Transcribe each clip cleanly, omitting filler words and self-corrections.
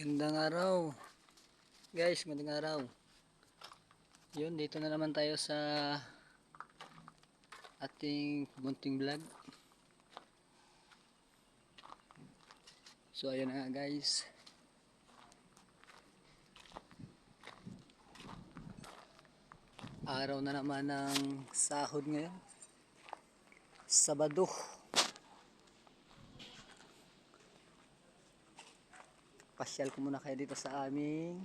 Magandang araw guys, magandang araw. Yun, dito na naman tayo sa ating munting vlog. So ayun na nga guys, araw na naman ng sahod ngayon, Sabado. Pasyal ko muna kayo dito sa aming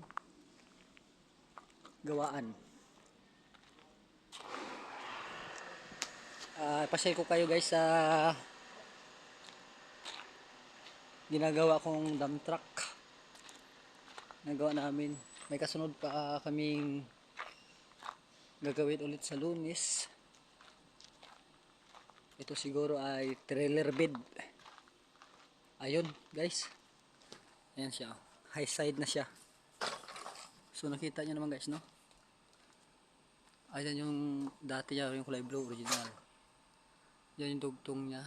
gawaan. Pasyal ko kayo guys sa ginagawa kong dump truck. Nagawa namin. May kasunod pa kaming gagawin ulit sa Lunes. Ito siguro ay trailer bed. Ayun guys, ayan siya, high side na siya. So nakita nyo naman guys, no? Ayan yung dati niya, yung kulay blue original. Yan yung dugtong niya.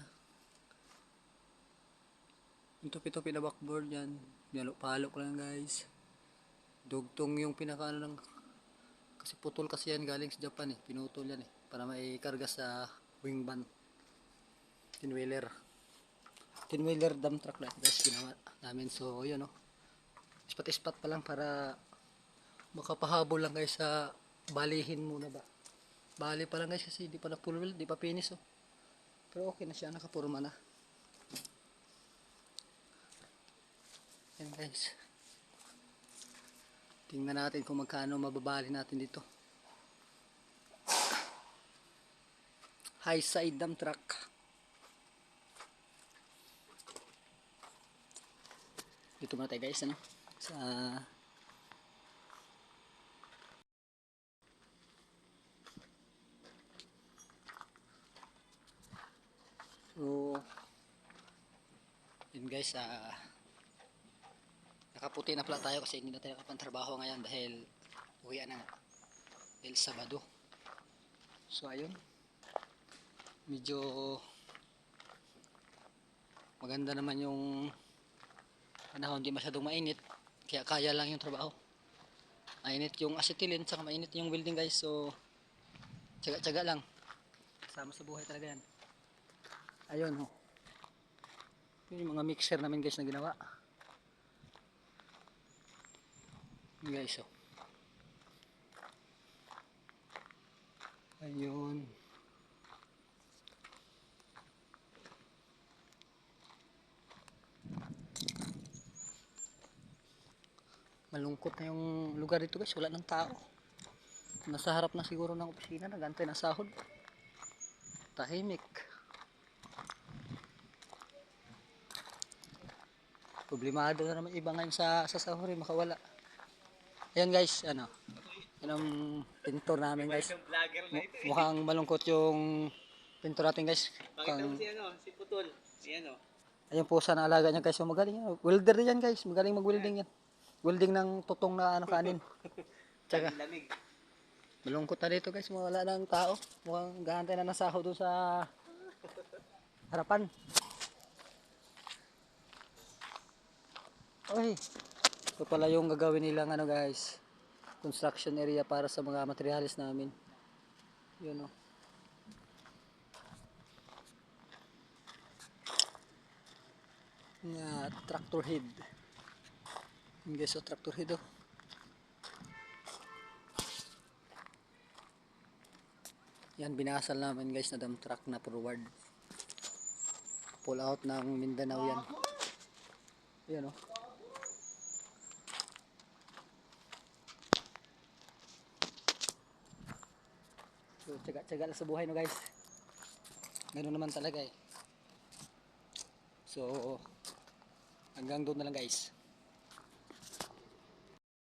Yung tupi-tupi na backboard yan, palo ko lang guys. Dugtong yung pinaka ano lang, kasi putol kasi yan, galing sa Japan eh, pinutol yan eh, para maikarga sa wing van. Tin-wheeler dump truck lang guys ginawa namin. So yun, no, ispat-ispat pa lang para makapahabol lang guys sa balihin muna ba. Bali pa lang guys kasi di pa na full wheel, di pa finish oh. Pero okay na siya, nakapurma na. Yan guys, tingnan natin kung magkano mababali natin dito. High side dump truck. Dito muna tayo guys, ano, sa so yun guys, nakaputi na pala tayo kasi hindi na tayo nakapantrabaho ngayon dahil uwi na nga, dahil Sabado. So ayun, medyo maganda naman yung panahon, hindi masyadong mainit, kaya kaya lang yung trabaho. Mainit yung acetylene, saka mainit yung welding guys. So tsaga-tsaga lang, kasama sa buhay talaga yan. Ayun ho, yung mga mixer namin guys na ginawa. Yun guys oh. Ayun, malungkot na yung lugar dito guys, wala ng tao. Nasa harap na siguro ng opisina, nagantay ng sahod. Tahimik. Problemado na naman iba ngayon sa sahuri, makawala. Ayan guys, ano, yan ang pintor namin guys. Mukhang malungkot yung pintor natin guys. Pakita mo si ano, si Putol. Ayan o. Ayan po sana alaga niya guys, so magaling yan. Welder din yan guys, magaling mag-welding yan. Welding ng tutong na ano, kanin. Tsaka Lamig. malungkot na dito guys, wala ng tao. Mukhang gahantay na nasahod doon sa harapan. Oy, ito pala yung gagawin nilang ano guys, construction area para sa mga materialis namin. Yun o. Nga tractor head. Yun guys, o tractor head o. Yan, binasal namin guys na dump truck na forward. Pull out ng Mindanao yan. Yan o. So tsaga-tsaga lang sa buhay no guys. Ganoon naman talaga eh. So hanggang doon na lang guys.